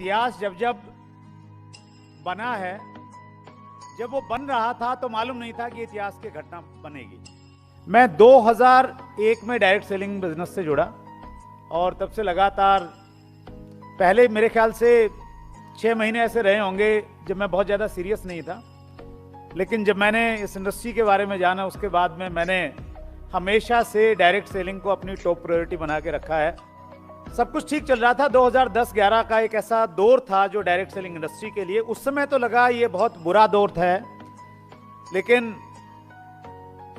इतिहास जब जब बना है, जब वो बन रहा था तो मालूम नहीं था कि इतिहास की घटना बनेगी। मैं 2001 में डायरेक्ट सेलिंग बिजनेस से जुड़ा और तब से लगातार, पहले मेरे ख्याल से 6 महीने ऐसे रहे होंगे जब मैं बहुत ज़्यादा सीरियस नहीं था, लेकिन जब मैंने इस इंडस्ट्री के बारे में जाना उसके बाद में मैंने हमेशा से डायरेक्ट सेलिंग को अपनी टॉप प्रायोरिटी बना के रखा है। सब कुछ ठीक चल रहा था। 2010-11 का एक ऐसा दौर था जो डायरेक्ट सेलिंग इंडस्ट्री के लिए, उस समय तो लगा ये बहुत बुरा दौर था, लेकिन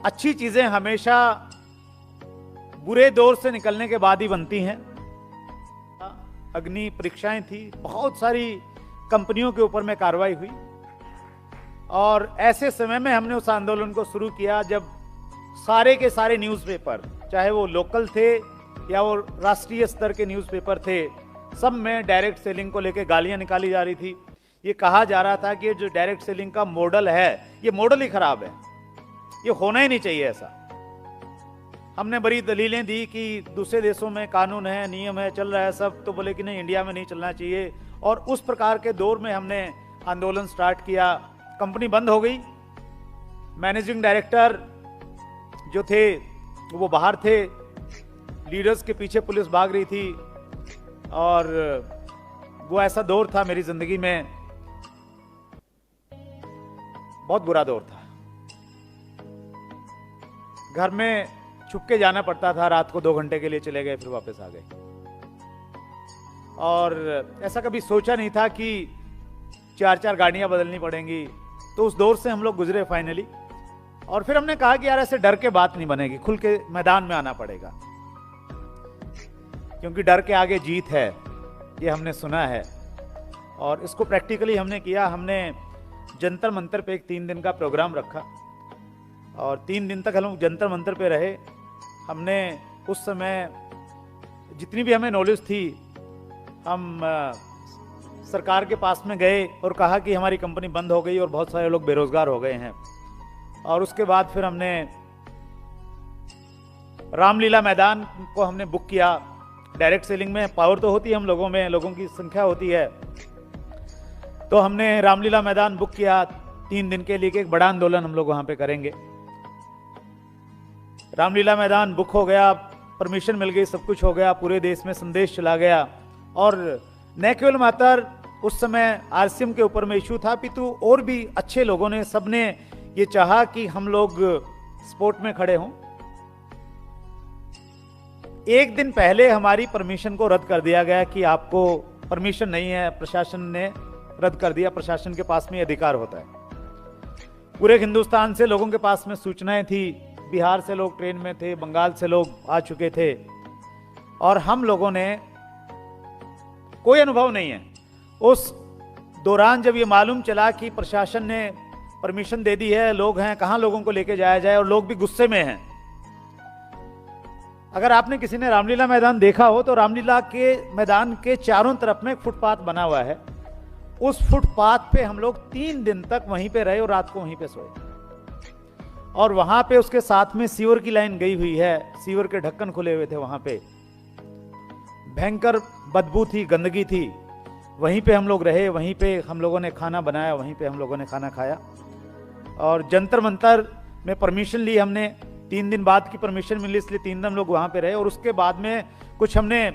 अच्छी चीजें हमेशा बुरे दौर से निकलने के बाद ही बनती हैं। अग्नि परीक्षाएं थी, बहुत सारी कंपनियों के ऊपर में कार्रवाई हुई और ऐसे समय में हमने उस आंदोलन को शुरू किया जब सारे के सारे न्यूज़पेपर, चाहे वो लोकल थे या वो राष्ट्रीय स्तर के न्यूज़पेपर थे, सब में डायरेक्ट सेलिंग को लेकर गालियां निकाली जा रही थी। ये कहा जा रहा था कि जो डायरेक्ट सेलिंग का मॉडल है, ये मॉडल ही खराब है, ये होना ही नहीं चाहिए ऐसा। हमने बड़ी दलीलें दी कि दूसरे देशों में कानून है, नियम है, चल रहा है सब, तो बोले कि नहीं, इंडिया में नहीं चलना चाहिए। और उस प्रकार के दौर में हमने आंदोलन स्टार्ट किया। कंपनी बंद हो गई। मैनेजिंग डायरेक्टर जो थे वो बाहर थे, लीडर्स के पीछे पुलिस भाग रही थी और वो ऐसा दौर था मेरी जिंदगी में, बहुत बुरा दौर था। घर में छुप के जाना पड़ता था, रात को 2 घंटे के लिए चले गए फिर वापस आ गए। और ऐसा कभी सोचा नहीं था कि 4-4 गाड़ियां बदलनी पड़ेंगी। तो उस दौर से हम लोग गुजरे फाइनली। और फिर हमने कहा कि यार ऐसे डर के बात नहीं बनेगी, खुल के मैदान में आना पड़ेगा, क्योंकि डर के आगे जीत है, ये हमने सुना है। और इसको प्रैक्टिकली हमने किया। हमने जंतर मंतर पे एक 3 दिन का प्रोग्राम रखा और 3 दिन तक हम लोग जंतर मंतर पे रहे। हमने उस समय जितनी भी हमें नॉलेज थी, हम सरकार के पास में गए और कहा कि हमारी कंपनी बंद हो गई और बहुत सारे लोग बेरोजगार हो गए हैं। और उसके बाद फिर हमने रामलीला मैदान को हमने बुक किया। डायरेक्ट सेलिंग में पावर तो होती है हम लोगों में, लोगों की संख्या होती है, तो हमने रामलीला मैदान बुक किया 3 दिन के लिए कि एक बड़ा आंदोलन हम लोग वहां पे करेंगे। रामलीला मैदान बुक हो गया, परमिशन मिल गई, सब कुछ हो गया, पूरे देश में संदेश चला गया। और न केवल मात्र उस समय आरसीएम के ऊपर में इशू था, पितु और भी अच्छे लोगों ने, सबने ये चाहा कि हम लोग स्पोर्ट में खड़े हों। एक दिन पहले हमारी परमिशन को रद्द कर दिया गया कि आपको परमिशन नहीं है, प्रशासन ने रद्द कर दिया। प्रशासन के पास में अधिकार होता है। पूरे हिंदुस्तान से लोगों के पास में सूचनाएं थी, बिहार से लोग ट्रेन में थे, बंगाल से लोग आ चुके थे, और हम लोगों ने कोई अनुभव नहीं है। उस दौरान जब ये मालूम चला कि प्रशासन ने परमिशन दे दी है, लोग हैं, कहां लोगों को लेके जाया जाए, और लोग भी गुस्से में हैं। अगर आपने किसी ने रामलीला मैदान देखा हो तो रामलीला के मैदान के चारों तरफ में एक फुटपाथ बना हुआ है। उस फुटपाथ पे हम लोग 3 दिन तक वहीं पे रहे और रात को वहीं पे सोए। और वहां पे उसके साथ में सीवर की लाइन गई हुई है, सीवर के ढक्कन खुले हुए थे वहां पे, भयंकर बदबू थी, गंदगी थी। वहीं पे हम लोग रहे, वहीं पे हम लोगों ने खाना बनाया, वहीं पे हम लोगों ने खाना खाया। और जंतर मंतर में परमिशन ली हमने, 3 दिन बाद की परमिशन मिली, इसलिए 3 दिन हम लोग वहां पे रहे। और उसके बाद में कुछ हमने,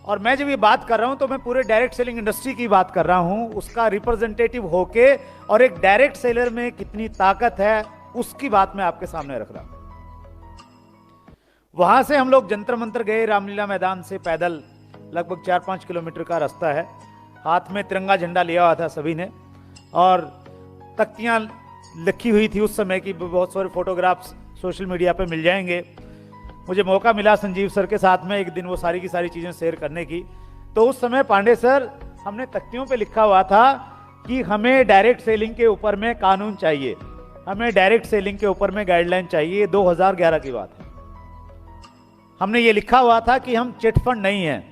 और मैं जब ये बात कर रहा हूं तो मैं पूरे डायरेक्ट सेलिंग इंडस्ट्री की बात कर रहा हूं, उसका रिप्रेजेंटेटिव होके, और एक डायरेक्ट सेलर में कितनी ताकत है उसकी बात मैं आपके सामने रख रहा हूं। वहां से हम लोग जंतर मंतर गए, रामलीला मैदान से पैदल लगभग 4-5 किलोमीटर का रास्ता है। हाथ में तिरंगा झंडा लिया हुआ था सभी ने, और तख्तियां लिखी हुई थी उस समय की, बहुत सारे फोटोग्राफ्स सोशल मीडिया पे मिल जाएंगे। मुझे मौका मिला संजीव सर के साथ में एक दिन वो सारी की सारी चीज़ें शेयर करने की। तो उस समय पांडे सर, हमने तख्तियों पे लिखा हुआ था कि हमें डायरेक्ट सेलिंग के ऊपर में कानून चाहिए, हमें डायरेक्ट सेलिंग के ऊपर में गाइडलाइन चाहिए। 2011 की बात है। हमने ये लिखा हुआ था कि हम चिट फंड नहीं हैं।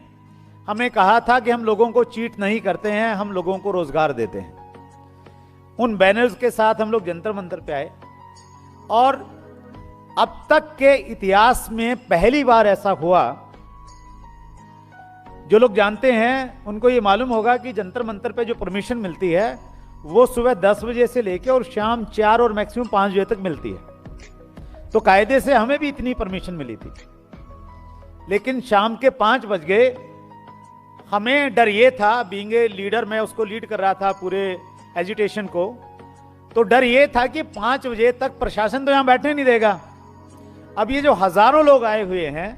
हमें कहा था कि हम लोगों को चीट नहीं करते हैं, हम लोगों को रोजगार देते हैं। उन बैनर्स के साथ हम लोग जंतर मंतर पे आए। और अब तक के इतिहास में पहली बार ऐसा हुआ जो लोग जानते हैं उनको ये मालूम होगा कि जंतर मंतर पे जो परमिशन मिलती है वो सुबह 10 बजे से लेकर और शाम 4 और मैक्सिमम 5 बजे तक मिलती है। तो कायदे से हमें भी इतनी परमिशन मिली थी, लेकिन शाम के 5 बज गए। हमें डर ये था, बीइंग ए लीडर, मैं उसको लीड कर रहा था पूरे एजिटेशन को, तो डर ये था कि 5 बजे तक प्रशासन तो यहां बैठने नहीं देगा। अब ये जो हजारों लोग आए हुए हैं,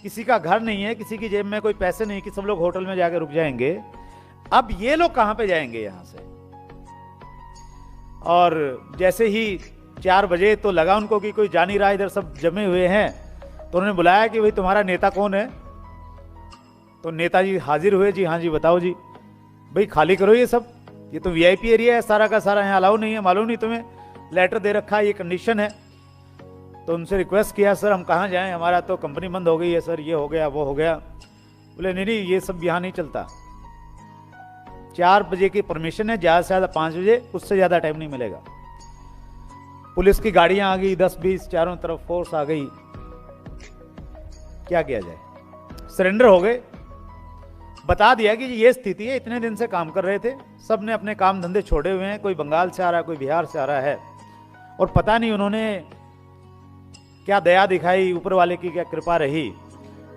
किसी का घर नहीं है, किसी की जेब में कोई पैसे नहीं कि सब लोग होटल में जाकर रुक जाएंगे, अब ये लोग कहां पे जाएंगे यहां से। और जैसे ही 4 बजे तो लगा उनको कि कोई जा नहीं रहा, इधर सब जमे हुए हैं, तो उन्होंने बुलाया कि भाई तुम्हारा नेता कौन है। तो नेताजी हाजिर हुए, जी हाँ जी बताओ जी। भाई खाली करो ये सब, ये तो वीआईपी एरिया है सारा का सारा, यहाँ अलाउ नहीं है, मालूम नहीं तुम्हें, लेटर दे रखा है, ये कंडीशन है। तो उनसे रिक्वेस्ट किया, सर हम कहाँ जाएं, हमारा तो कंपनी बंद हो गई है सर, ये हो गया वो हो गया। बोले नहीं नहीं ये सब यहाँ नहीं चलता, 4 बजे की परमिशन है, ज़्यादा से ज़्यादा 5 बजे, उससे ज़्यादा टाइम नहीं मिलेगा। पुलिस की गाड़ियाँ आ गई 10-20, चारों तरफ फोर्स आ गई, क्या किया जाए, सरेंडर हो गए। बता दिया कि ये स्थिति है, इतने दिन से काम कर रहे थे, सब ने अपने काम धंधे छोड़े हुए हैं, कोई बंगाल से आ रहा है, कोई बिहार से आ रहा है, और पता नहीं उन्होंने क्या दया दिखाई, ऊपर वाले की क्या कृपा रही,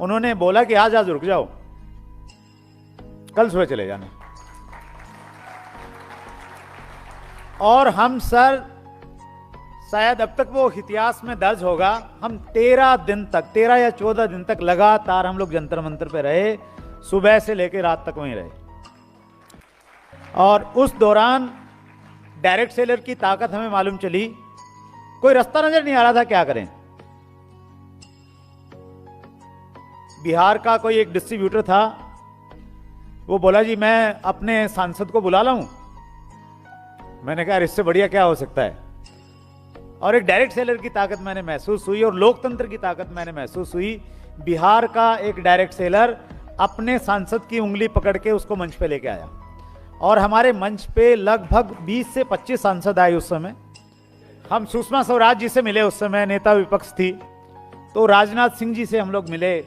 उन्होंने बोला कि आज रुक जाओ, कल सुबह चले जाना। और हम सर शायद अब तक वो इतिहास में दर्ज होगा, हम 13 दिन तक, 13 या 14 दिन तक लगातार हम लोग जंतर मंतर पे रहे, सुबह से लेकर रात तक वहीं रहे। और उस दौरान डायरेक्ट सेलर की ताकत हमें मालूम चली, कोई रास्ता नजर नहीं आ रहा था, क्या करें। बिहार का कोई एक डिस्ट्रीब्यूटर था, वो बोला जी मैं अपने सांसद को बुला लाऊं। मैंने कहा इससे बढ़िया क्या हो सकता है। और एक डायरेक्ट सेलर की ताकत मैंने महसूस हुई और लोकतंत्र की ताकत मैंने महसूस हुई। बिहार का एक डायरेक्ट सेलर अपने सांसद की उंगली पकड़ के उसको मंच पे लेके आया, और हमारे मंच पे लगभग 20 से 25 सांसद आए उस समय। हम सुषमा स्वराज जी से मिले, उस समय नेता विपक्ष थी, तो राजनाथ सिंह जी से हम लोग मिले।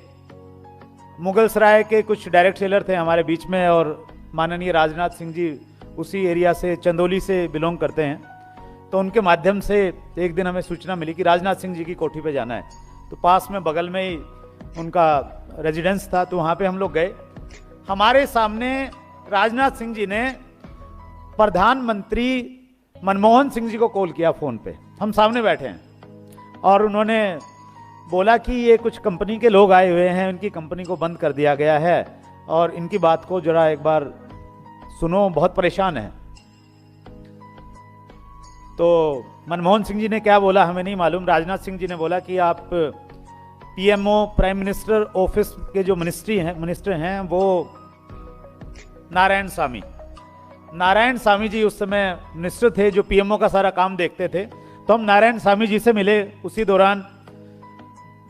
मुगल सराय के कुछ डायरेक्ट सेलर थे हमारे बीच में, और माननीय राजनाथ सिंह जी उसी एरिया से, चंदौली से बिलोंग करते हैं, तो उनके माध्यम से एक दिन हमें सूचना मिली कि राजनाथ सिंह जी की कोठी पे जाना है। तो पास में बगल में ही उनका रेजिडेंस था, तो वहाँ पे हम लोग गए। हमारे सामने राजनाथ सिंह जी ने प्रधानमंत्री मनमोहन सिंह जी को कॉल किया फ़ोन पे, हम सामने बैठे हैं, और उन्होंने बोला कि ये कुछ कंपनी के लोग आए हुए हैं, उनकी कंपनी को बंद कर दिया गया है, और इनकी बात को जरा एक बार सुनो, बहुत परेशान है। तो मनमोहन सिंह जी ने क्या बोला हमें नहीं मालूम, राजनाथ सिंह जी ने बोला कि आप पीएमओ प्राइम मिनिस्टर ऑफिस के जो मिनिस्टर हैं वो नारायण सामी जी उस समय मिनिस्टर थे, जो पीएमओ का सारा काम देखते थे। तो हम नारायण सामी जी से मिले, उसी दौरान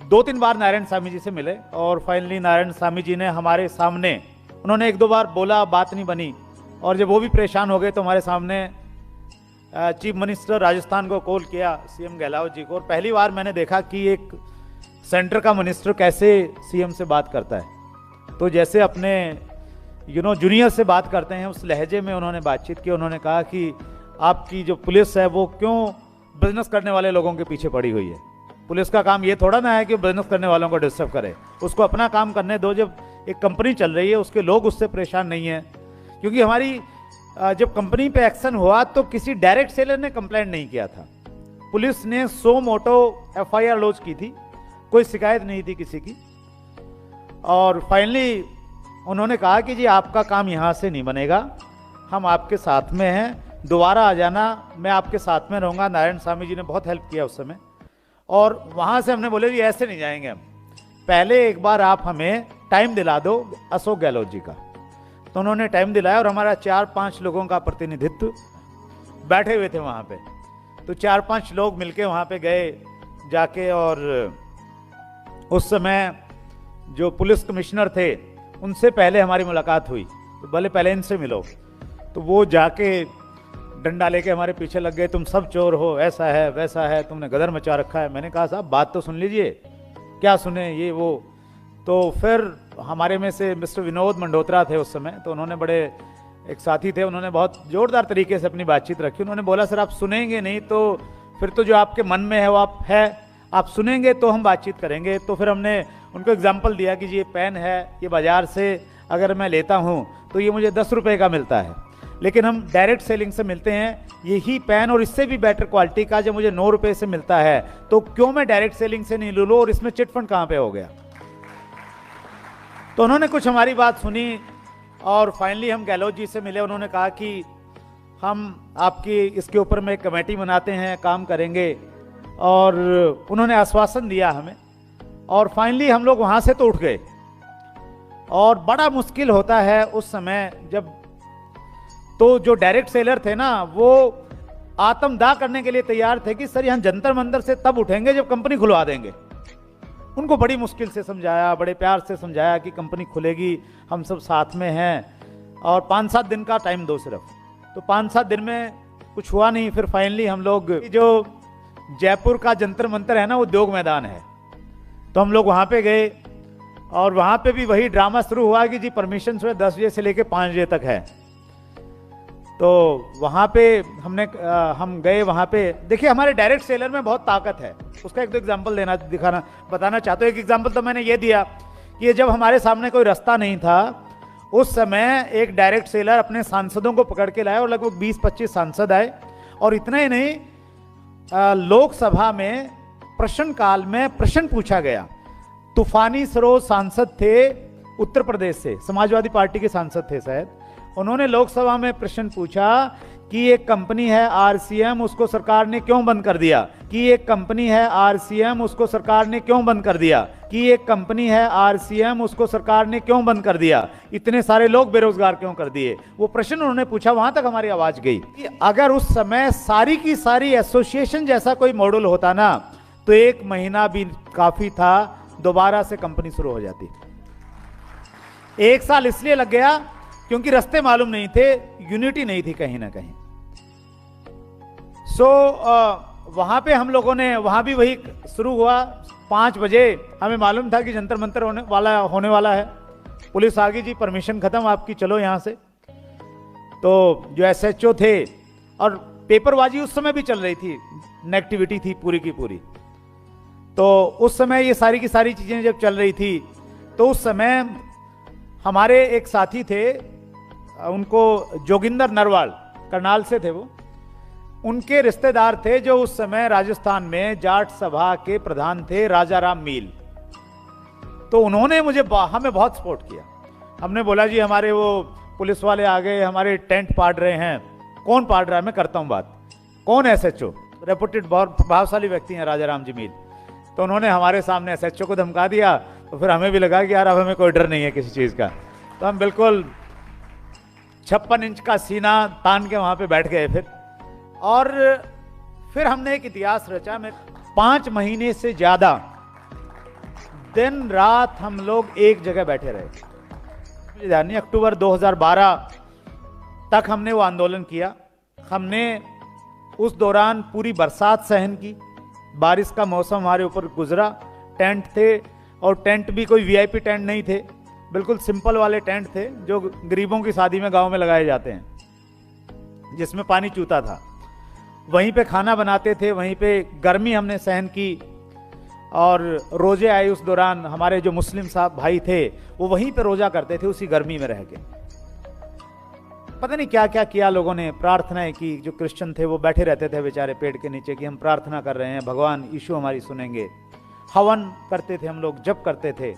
2-3 बार नारायण सामी जी से मिले, और फाइनली नारायण सामी जी ने हमारे सामने, उन्होंने 1-2 बार बोला, बात नहीं बनी, और जब वो भी परेशान हो गए तो हमारे सामने चीफ मिनिस्टर राजस्थान को कॉल किया, सीएम गहलोत जी को। और पहली बार मैंने देखा कि एक सेंटर का मिनिस्टर कैसे सीएम से बात करता है। तो जैसे अपने जूनियर से बात करते हैं, उस लहजे में उन्होंने बातचीत की। उन्होंने कहा कि आपकी जो पुलिस है वो क्यों बिजनेस करने वाले लोगों के पीछे पड़ी हुई है। पुलिस का काम ये थोड़ा ना है कि बिजनेस करने वालों को डिस्टर्ब करे, उसको अपना काम करने दो। जब एक कंपनी चल रही है, उसके लोग उससे परेशान नहीं है, क्योंकि हमारी जब कंपनी पे एक्शन हुआ तो किसी डायरेक्ट सेलर ने कंप्लेंट नहीं किया था। पुलिस ने 100 मोटो एफआईआर लॉन्च की थी, कोई शिकायत नहीं थी किसी की। और फाइनली उन्होंने कहा कि जी आपका काम यहाँ से नहीं बनेगा, हम आपके साथ में हैं, दोबारा आ जाना, मैं आपके साथ में रहूँगा। नारायण स्वामी जी ने बहुत हेल्प किया उस समय। और वहाँ से हमने बोले जी ऐसे नहीं जाएंगे हम, पहले एक बार आप हमें टाइम दिला दो अशोक गहलोत जी का। तो उन्होंने टाइम दिलाया, और हमारा 4-5 लोगों का प्रतिनिधित्व बैठे हुए थे वहाँ पे। तो 4-5 लोग मिलके वहाँ पे गए जाके, और उस समय जो पुलिस कमिश्नर थे उनसे पहले हमारी मुलाकात हुई। तो बोले पहले इनसे मिलो। तो वो जाके डंडा लेके हमारे पीछे लग गए, तुम सब चोर हो, ऐसा है वैसा है, तुमने गदर मचा रखा है। मैंने कहा साहब बात तो सुन लीजिए। क्या सुने, ये वो। तो फिर हमारे में से मिस्टर विनोद मंडोत्रा थे उस समय, तो उन्होंने बड़े, एक साथी थे, उन्होंने बहुत जोरदार तरीके से अपनी बातचीत रखी। उन्होंने बोला सर आप सुनेंगे नहीं तो फिर तो जो आपके मन में है वो आप सुनेंगे तो हम बातचीत करेंगे। तो फिर हमने उनको एग्जाम्पल दिया कि जी ये पेन है, ये बाज़ार से अगर मैं लेता हूँ तो ये मुझे 10 रुपये का मिलता है, लेकिन हम डायरेक्ट सेलिंग से मिलते हैं यही पेन और इससे भी बेटर क्वालिटी का जब मुझे 9 रुपये से मिलता है, तो क्यों मैं डायरेक्ट सेलिंग से नहीं ले लूँ, और इसमें चिटफंड कहाँ पे हो गया। तो उन्होंने कुछ हमारी बात सुनी और फाइनली हम गहलोत जी से मिले। उन्होंने कहा कि हम आपकी इसके ऊपर में एक कमेटी बनाते हैं, काम करेंगे, और उन्होंने आश्वासन दिया हमें। और फाइनली हम लोग वहाँ से तो उठ गए। और बड़ा मुश्किल होता है उस समय जब, तो जो डायरेक्ट सेलर थे ना वो आत्मदाह करने के लिए तैयार थे कि सर यहाँ जंतर मंतर से तब उठेंगे जब कंपनी खुलवा देंगे। उनको बड़ी मुश्किल से समझाया, बड़े प्यार से समझाया कि कंपनी खुलेगी, हम सब साथ में हैं, और 5-7 दिन का टाइम दो सिर्फ। तो 5-7 दिन में कुछ हुआ नहीं। फिर फाइनली हम लोग, जो जयपुर का जंतर मंतर है ना, उद्योग मैदान है, तो हम लोग वहाँ पे गए और वहाँ पे भी वही ड्रामा शुरू हुआ कि जी परमिशन सुबह 10 बजे से लेके 5 बजे तक है। तो वहाँ पे हम गए। वहाँ पे देखिए हमारे डायरेक्ट सेलर में बहुत ताकत है, उसका एक दो एग्जाम्पल बताना चाहता हूँ। एक एग्जाम्पल तो मैंने ये दिया कि जब हमारे सामने कोई रास्ता नहीं था उस समय एक डायरेक्ट सेलर अपने सांसदों को पकड़ के लाया और लगभग 20-25 सांसद आए। और इतना ही नहीं, लोकसभा में प्रश्नकाल में प्रश्न पूछा गया। तूफानी सरोज सांसद थे उत्तर प्रदेश से, समाजवादी पार्टी के सांसद थे शायद। उन्होंने लोकसभा में प्रश्न पूछा कि एक कंपनी है आरसीएम, उसको सरकार ने क्यों बंद कर दिया, कि एक कंपनी है आरसीएम, उसको सरकार ने क्यों बंद कर दिया, कि एक कंपनी है आरसीएम, उसको सरकार ने क्यों बंद कर दिया, इतने सारे लोग बेरोजगार क्यों कर दिए। वो प्रश्न उन्होंने पूछा, वहां तक हमारी आवाज गई कि अगर उस समय सारी की सारी एसोसिएशन जैसा कोई मॉडल होता ना तो 1 महीना भी काफी था, दोबारा से कंपनी शुरू हो जाती। 1 साल इसलिए लग गया क्योंकि रास्ते मालूम नहीं थे, यूनिटी नहीं थी कहीं ना कहीं। वहां पे हम लोगों ने, वहां भी वही शुरू हुआ। 5 बजे हमें मालूम था कि जंतर मंतर होने वाला है। पुलिस आ गई, जी परमिशन खत्म आपकी, चलो यहां से। तो जो एसएचओ थे, और पेपरबाजी उस समय भी चल रही थी, नेगेटिविटी थी पूरी की पूरी। तो उस समय ये सारी की सारी चीजें जब चल रही थी तो उस समय हमारे एक साथी थे, उनको जोगिंदर नरवाल, करनाल से थे वो, उनके रिश्तेदार थे जो उस समय राजस्थान में जाट सभा के प्रधान थे, राजा राम मील। तो उन्होंने हमें बहुत सपोर्ट किया। हमने बोला जी हमारे वो पुलिस वाले आ गए, हमारे टेंट पाड़ रहे हैं। कौन पाड़ रहा है, मैं करता हूं बात। कौन है एसएचओ? रेपुटेड बहुत प्रभावशाली व्यक्ति हैं राजा राम जी मील। तो उन्होंने हमारे सामने एसएचओ को धमका दिया। तो फिर हमें भी लगा कि यार अब हमें कोई डर नहीं है किसी चीज का। तो हम बिल्कुल 56 इंच का सीना तान के वहां पे बैठ गए फिर। और फिर हमने एक इतिहास रचा। में 5 महीने से ज्यादा दिन रात हम लोग एक जगह बैठे रहे। अक्टूबर 2012 तक हमने वो आंदोलन किया। हमने उस दौरान पूरी बरसात सहन की, बारिश का मौसम हमारे ऊपर गुजरा। टेंट थे, और टेंट भी कोई वीआईपी टेंट नहीं थे, बिल्कुल सिंपल वाले टेंट थे जो गरीबों की शादी में गांव में लगाए जाते हैं, जिसमें पानी चूता था। वहीं पे खाना बनाते थे, वहीं पे गर्मी हमने सहन की। और रोजे आए उस दौरान, हमारे जो मुस्लिम साहब भाई थे वो वहीं पे रोजा करते थे उसी गर्मी में रह के। पता नहीं क्या क्या किया लोगों ने, प्रार्थनाएं की। जो क्रिश्चियन थे वो बैठे रहते थे बेचारे पेड़ के नीचे कि हम प्रार्थना कर रहे हैं, भगवान यीशु हमारी सुनेंगे। हवन करते थे हम लोग, जप करते थे।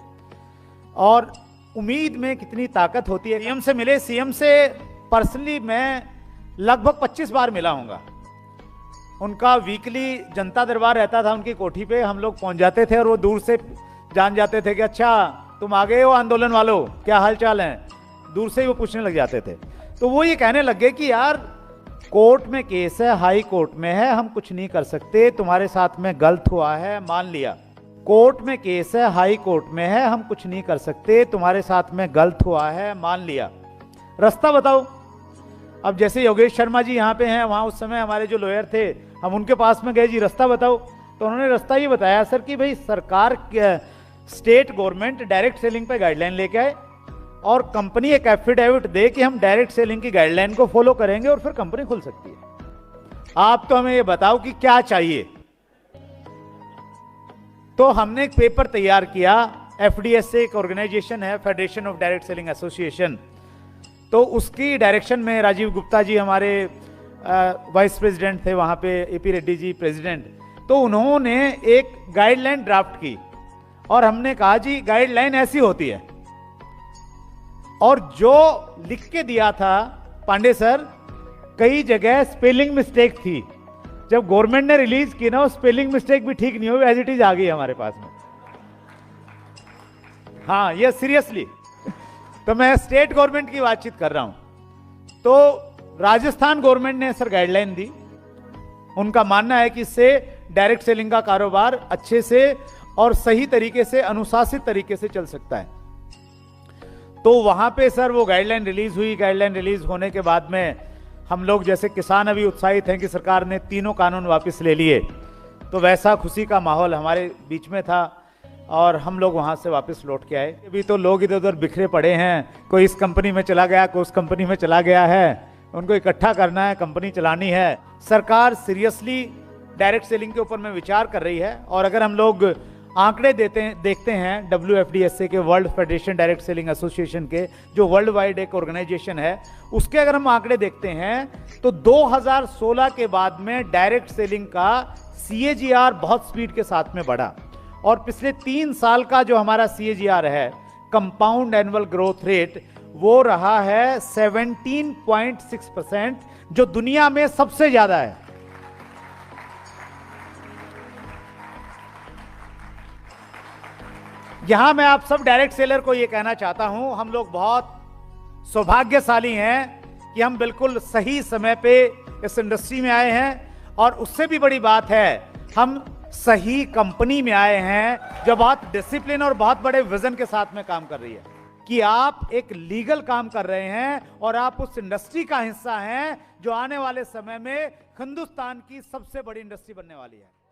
और उम्मीद में कितनी ताकत होती है। सीएम से मिले, सीएम से पर्सनली मैं लगभग 25 बार मिला हूंगा। उनका वीकली जनता दरबार रहता था उनकी कोठी पे, हम लोग पहुंच जाते थे और वो दूर से जान जाते थे कि अच्छा तुम आ गए हो आंदोलन वालों, क्या हाल चाल है। दूर से ही वो पूछने लग जाते थे। तो वो ये कहने लग गए कि यार कोर्ट में केस है, हाई कोर्ट में है, हम कुछ नहीं कर सकते, तुम्हारे साथ में गलत हुआ है, मान लिया। कोर्ट में केस है, हाई कोर्ट में है, हम कुछ नहीं कर सकते, तुम्हारे साथ में गलत हुआ है, मान लिया, रास्ता बताओ। अब जैसे योगेश शर्मा जी यहाँ पे हैं, वहाँ उस समय हमारे जो लॉयर थे, हम उनके पास में गए, जी रास्ता बताओ। तो उन्होंने रास्ता ये बताया सर कि भाई सरकार स्टेट गवर्नमेंट डायरेक्ट सेलिंग पे गाइडलाइन लेके आए और कंपनी एक एफिडेविट दे कि हम डायरेक्ट सेलिंग की गाइडलाइन को फॉलो करेंगे और फिर कंपनी खुल सकती है। आप तो हमें ये बताओ कि क्या चाहिए। तो हमने एक पेपर तैयार किया, एफडीएसए एक ऑर्गेनाइजेशन है, federation of direct selling association, तो उसकी डायरेक्शन में राजीव गुप्ता जी हमारे वाइस प्रेसिडेंट थे वहां पे, एपी रेड्डी जी प्रेसिडेंट, तो उन्होंने एक गाइडलाइन ड्राफ्ट की और हमने कहा जी गाइडलाइन ऐसी होती है। और जो लिख के दिया था पांडे सर, कई जगह स्पेलिंग मिस्टेक थी। जब गवर्नमेंट ने रिलीज की ना, वो स्पेलिंग मिस्टेक भी ठीक नहीं हुई, एज इट इज आ गई हमारे पास में। हाँ, ये सीरियसली। तो मैं स्टेट गवर्नमेंट की बातचीत कर रहा हूं। तो राजस्थान गवर्नमेंट ने सर गाइडलाइन दी। उनका मानना है कि इससे डायरेक्ट सेलिंग का कारोबार अच्छे से और सही तरीके से, अनुशासित तरीके से चल सकता है। तो वहां पे सर वो गाइडलाइन रिलीज हुई। गाइडलाइन रिलीज होने के बाद में हम लोग जैसे किसान अभी उत्साहित हैं कि सरकार ने तीनों कानून वापस ले लिए, तो वैसा खुशी का माहौल हमारे बीच में था और हम लोग वहां से वापस लौट के आए। अभी तो लोग इधर उधर बिखरे पड़े हैं, कोई इस कंपनी में चला गया, कोई उस कंपनी में चला गया है, उनको इकट्ठा करना है, कंपनी चलानी है। सरकार सीरियसली डायरेक्ट सेलिंग के ऊपर में विचार कर रही है। और अगर हम लोग आंकड़े देखते हैं WFDSA के, world federation direct selling association के, जो वर्ल्ड वाइड एक ऑर्गेनाइजेशन है, उसके अगर हम आंकड़े देखते हैं तो 2016 के बाद में डायरेक्ट सेलिंग का CAGR बहुत स्पीड के साथ में बढ़ा और पिछले 3 साल का जो हमारा CAGR है, कंपाउंड एनुअल ग्रोथ रेट, वो रहा है 17.6%, जो दुनिया में सबसे ज्यादा है। यहां मैं आप सब डायरेक्ट सेलर को यह कहना चाहता हूं, हम लोग बहुत सौभाग्यशाली हैं कि हम बिल्कुल सही समय पे इस इंडस्ट्री में आए हैं। और उससे भी बड़ी बात है, हम सही कंपनी में आए हैं जो बहुत डिसिप्लिन और बहुत बड़े विजन के साथ में काम कर रही है कि आप एक लीगल काम कर रहे हैं और आप उस इंडस्ट्री का हिस्सा हैं जो आने वाले समय में हिंदुस्तान की सबसे बड़ी इंडस्ट्री बनने वाली है।